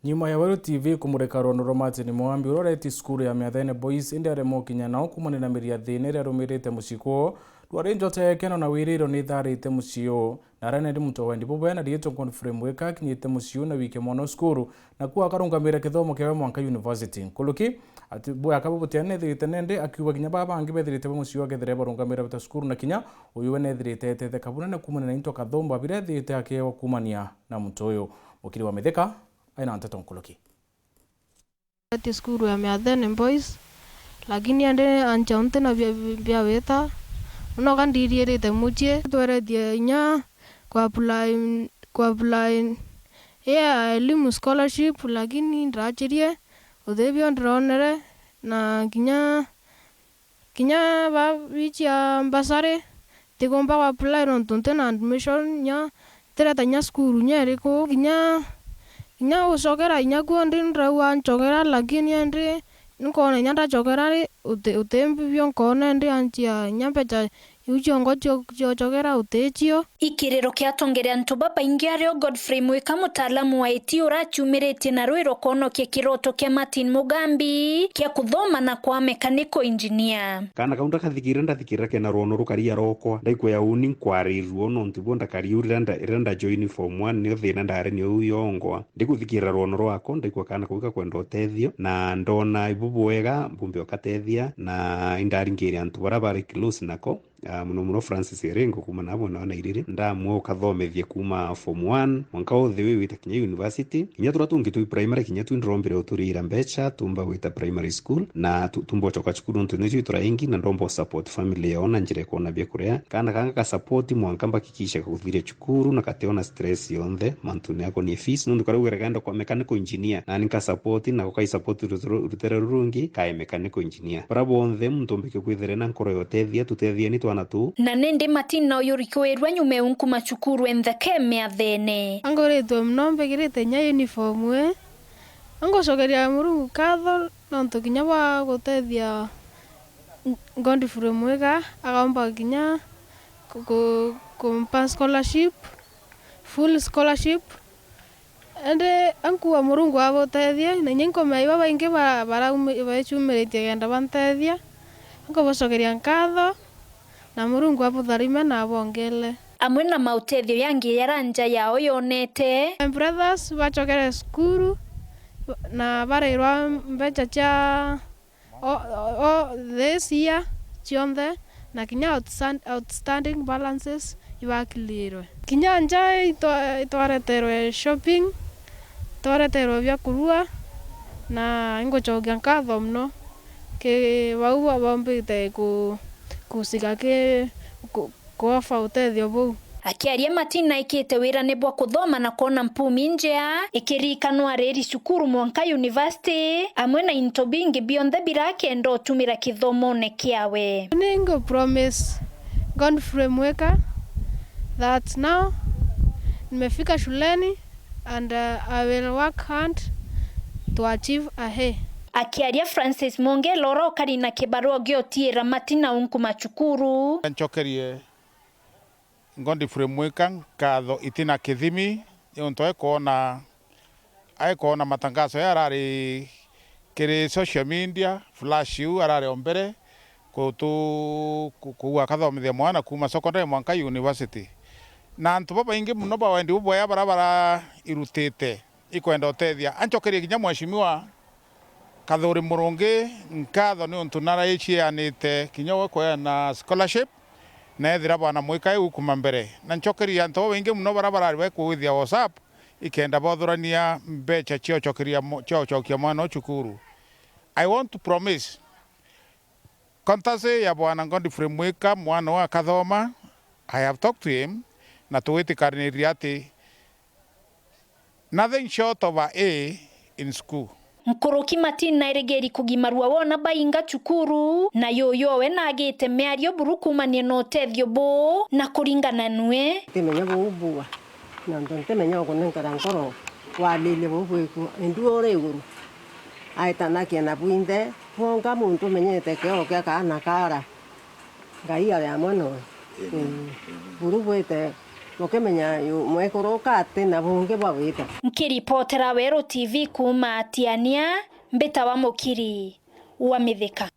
Nyuma ya Weru TV kumurika Ronoro Martin Mwambi uroreti skuru ya Mwathene Boys indi aremo kinya nao kumanina miria thine ria rumirite muciko dwari Njota Ya Wirigiro ni tharite mucio na rene ndi muntu wendi bubwe na dieto confirm kinyite mucio na wiki mono skuru na kuwa akarungamira kithomo kya Mwanka University kuluki ati bwa akabubutiane thirite nende akiuga kinya baba ngibethirite mucio agethire barungamira bata skuru na kinya uyuwe ne thirite tete kabuna na kumanina into kathombo abire thirite akewa kumania na muntu uyu mukiri wa mitheka aina antaton kuluki ati skuru ya Mwathene Boys lakini ande anchaunte na bia weta no kandirierite mutie tweretie inya kwa apply ya elimu scholarship lakini ndachirie uthebio ndronere na kinya ba BICI ambasare tigomba kwa apply rontonte na admission nya tereta nya skuru nyeriko kinya usokera inya kuondi ndrawa nchokera lakini ande nkona nyanda chokera utembi byo nkona ndi antia nyampecha ujongo chokera utechio ikiriro kiatongerea ntuba baingi ario Godfrey Mwika mutaalamu wa iti urachumirite na rwiro konokia kiroto kia Martin Mugambi kia kuthoma na kwa mechanical engineer kana kaunda kathikira kena rono rukaria rokwa ndaiko ya uni kwariruo no ntibo ndakari urenda join form 1 ni thina ndare ni uyongwa ndikuthikira rono rwako ndaiko kana kuika kwenda utethio na ndona ibubu wega mbumbe okatethia na indari ngiri antu barabara close nako muno Francis Erengo kuma nabo na irire ndamwe ukathomethie kuma form 1 mwanka othe wita kinya university kinya turatungi tu primary kinya tu ndombire uturira mbecha tumba wita primary school na tumbo choka chukuru ntu nejo turaingi na ndombo support family yona njire kona bia kurea kana kanga ka support mwanka mbakikisha kuthire chukuru na kateona stress yonthe mantune yako ni fees nundu karugera kwa mechanical engineer na nika support na kwa support rutere rurungi kai mechanical engineer bravo onthe mtombeke kwithire na nkoro yotethia tutethia ni twana tu na nende Martina yurikoerwa nyume unkuma chukuru entheke Mwathene angoretwo mnombe girite nya uniform we angocokeria Murungu katho nontu kinya wa gutethia Godfrey Mwika agomba kinya kumpa scholarship full scholarship ende ankuwa Murungu abotethia na nyenko maiba baingi barachumirite genda bantethia angobocokeria nkatho na Murungu abutharime na abongele amwe na mautethio yangi yaranja yao yonete brothers bachokere skuru na bareirwa mbecha cha this year chionde na kinya outstanding balances ibakilirwe kinya nja itwareterwe shopping twareterwe bya kurua na ingochokia nkatho mno ke bauwa bombite kusika ke kuofa utethio buu akiaria Martina ikite wira ni bwa kuthoma na kona mpumi njea ikirikanwa reri cukuru Mwanka University amwe na into bingi bionthe birake ndo tumira kithomone kiawe ningo promise Godfrey Mwika that now nimefika shuleni and I will work hard to achieve ahead akiaria Francis Monge loro karina kibarua giotiera Martina unkuma chukuru nchokerie Godfrey Mwika katho itina kithimi yonto aikona matangazo yarari kiri social media flash yu arari ombere kuwa kathomithia mwana kuma secondary Mwanka University na antu baba ingi muno bawendi uboya barabara irutite ikwenda utethia anchokerie kinya mweshimiwa Kathuri Murungi nkatho ni untu naraichianite kinya we na scholarship na ethira bana Mwika ukuma mbere na nchokeria antu wingi muno barabara we kuithia WhatsApp ikenda bothurania mbecha chokia mwana chukuru. I want to promise kontase ya bwana Godfrey Mwika mwana wa kathoma. I have talked to him na tuwitikariniria ati nothing short of a A in school. Mkuruki Martina irigeri kugimarua wona bainga chukuru na yoyowe na agite meario burukumanie no tethio bo na kuringana nwe temenya bubua na ntemenya okonenkara nkoro walile bubweku enduore iguru aitana kiena buinde honga muntu menyete keo kya kana kara ngai ya mwana burubwete tukimenya mwekuruka ati na bunge bwagwita. Nkiripotera Werũ TV kuma Atiania, Mbita wa Mukiri wa Mithika.